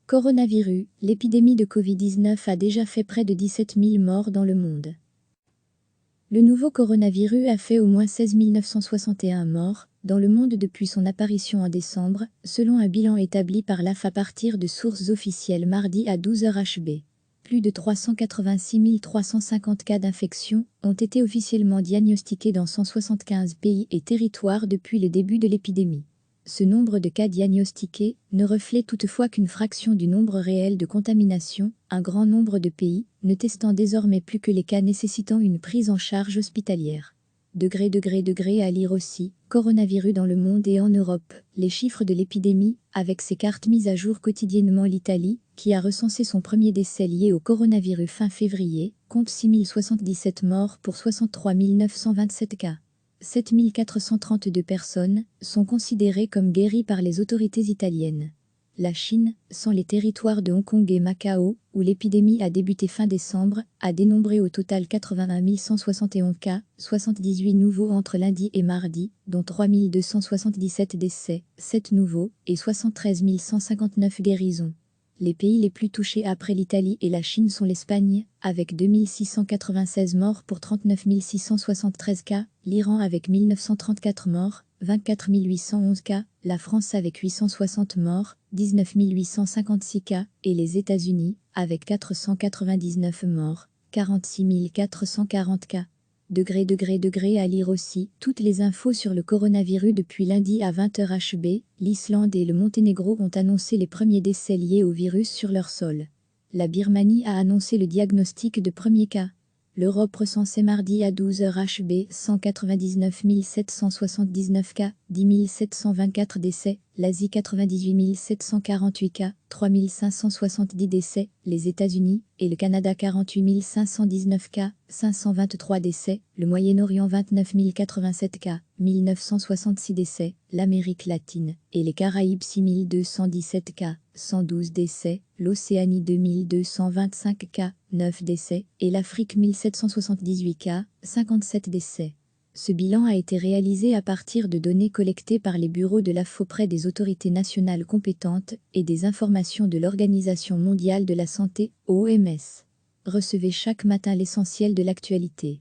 Coronavirus, l'épidémie de Covid-19 a déjà fait près de 17 000 morts dans le monde. Le nouveau coronavirus a fait au moins 16 961 morts dans le monde depuis son apparition en décembre, selon un bilan établi par l'AF à partir de sources officielles mardi à 12h HB. Plus de 386 350 cas d'infection ont été officiellement diagnostiqués dans 175 pays et territoires depuis le début de l'épidémie. Ce nombre de cas diagnostiqués ne reflète toutefois qu'une fraction du nombre réel de contaminations, un grand nombre de pays ne testant désormais plus que les cas nécessitant une prise en charge hospitalière. Degré à lire aussi, coronavirus dans le monde et en Europe, les chiffres de l'épidémie, avec ses cartes mises à jour quotidiennement. L'Italie, qui a recensé son premier décès lié au coronavirus fin février, compte 6 077 morts pour 63 927 cas. 7 432 personnes sont considérées comme guéries par les autorités italiennes. La Chine, sans les territoires de Hong Kong et Macao, où l'épidémie a débuté fin décembre, a dénombré au total 81 171 cas, 78 nouveaux entre lundi et mardi, dont 3 277 décès, 7 nouveaux, et 73 159 guérisons. Les pays les plus touchés après l'Italie et la Chine sont l'Espagne, avec 2696 morts pour 39 673 cas, l'Iran avec 1934 morts, 24 811 cas, la France avec 860 morts, 19 856 cas, et les États-Unis, avec 499 morts, 46 440 cas. Degré à lire aussi, toutes les infos sur le coronavirus depuis lundi à 20h HB, l'Islande et le Monténégro ont annoncé les premiers décès liés au virus sur leur sol. La Birmanie a annoncé le diagnostic de premiers cas. L'Europe recensait mardi à 12h HB 199 779 cas, 10 724 décès, l'Asie 98 748 cas, 3 570 décès, les États-Unis et le Canada 48 519 cas, 523 décès, le Moyen-Orient 29 087 cas, 1966 décès, l'Amérique latine et les Caraïbes 6 217 cas, 112 décès, l'Océanie 2225 cas, 9 décès, et l'Afrique 1778 cas, 57 décès. Ce bilan a été réalisé à partir de données collectées par les bureaux de l'AF auprès des autorités nationales compétentes et des informations de l'Organisation mondiale de la santé, OMS. Recevez chaque matin l'essentiel de l'actualité.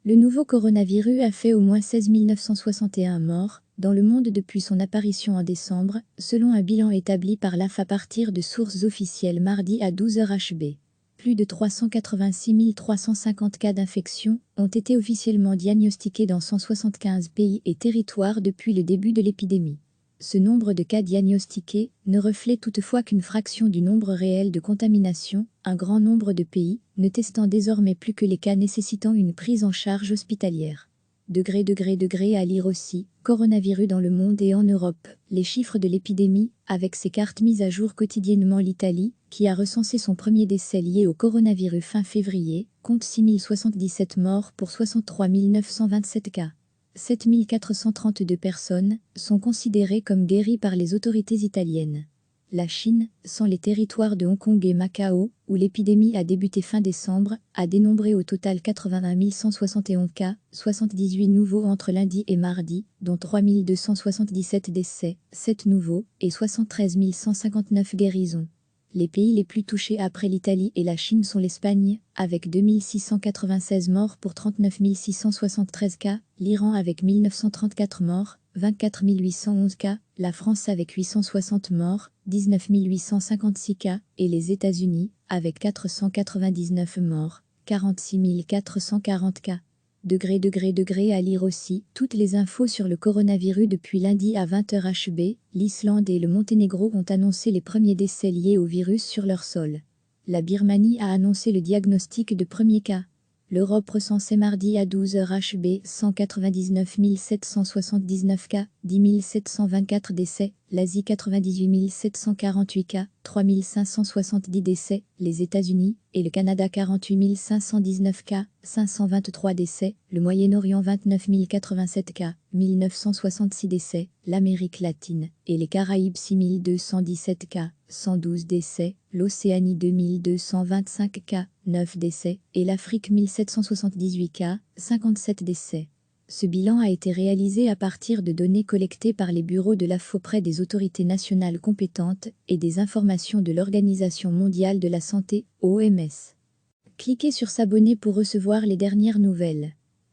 Le nouveau coronavirus a fait au moins 16 961 morts dans le monde depuis son apparition en décembre, selon un bilan établi par l'AF à partir de sources officielles mardi à 12h HB. Plus de 386 350 cas d'infection ont été officiellement diagnostiqués dans 175 pays et territoires depuis le début de l'épidémie. Ce nombre de cas diagnostiqués ne reflète toutefois qu'une fraction du nombre réel de contaminations, un grand nombre de pays ne testant désormais plus que les cas nécessitant une prise en charge hospitalière. Degré à lire aussi, coronavirus dans le monde et en Europe, les chiffres de l'épidémie, avec ses cartes mises à jour quotidiennement. L'Italie, qui a recensé son premier décès lié au coronavirus fin février, compte 6 077 morts pour 63 927 cas. 7 432 personnes sont considérées comme guéries par les autorités italiennes. La Chine, sans les territoires de Hong Kong et Macao, où l'épidémie a débuté fin décembre, a dénombré au total 81 171 cas, 78 nouveaux entre lundi et mardi, dont 3 277 décès, 7 nouveaux, et 73 159 guérisons. Les pays les plus touchés après l'Italie et la Chine sont l'Espagne, avec 2696 morts pour 39 673 cas, l'Iran avec 1934 morts, 24 811 cas, la France avec 860 morts, 19 856 cas, et les États-Unis, avec 499 morts, 46 440 cas. Degré à lire aussi, toutes les infos sur le coronavirus depuis lundi à 20h HB, l'Islande et le Monténégro ont annoncé les premiers décès liés au virus sur leur sol. La Birmanie a annoncé le diagnostic de premiers cas. L'Europe recensait mardi à 12h HB 199 779 cas, 10 724 décès, l'Asie 98 748 cas, 3 570 décès, les États-Unis et le Canada 48 519 cas, 523 décès, le Moyen-Orient 29 087 cas, 1966 décès, l'Amérique latine et les Caraïbes 6 217 cas, 112 décès, l'Océanie 2225 cas, 9 décès, et l'Afrique 1778 cas, 57 décès. Ce bilan a été réalisé à partir de données collectées par les bureaux de l'AFO auprès des autorités nationales compétentes et des informations de l'Organisation mondiale de la santé, OMS. Cliquez sur s'abonner pour recevoir les dernières nouvelles.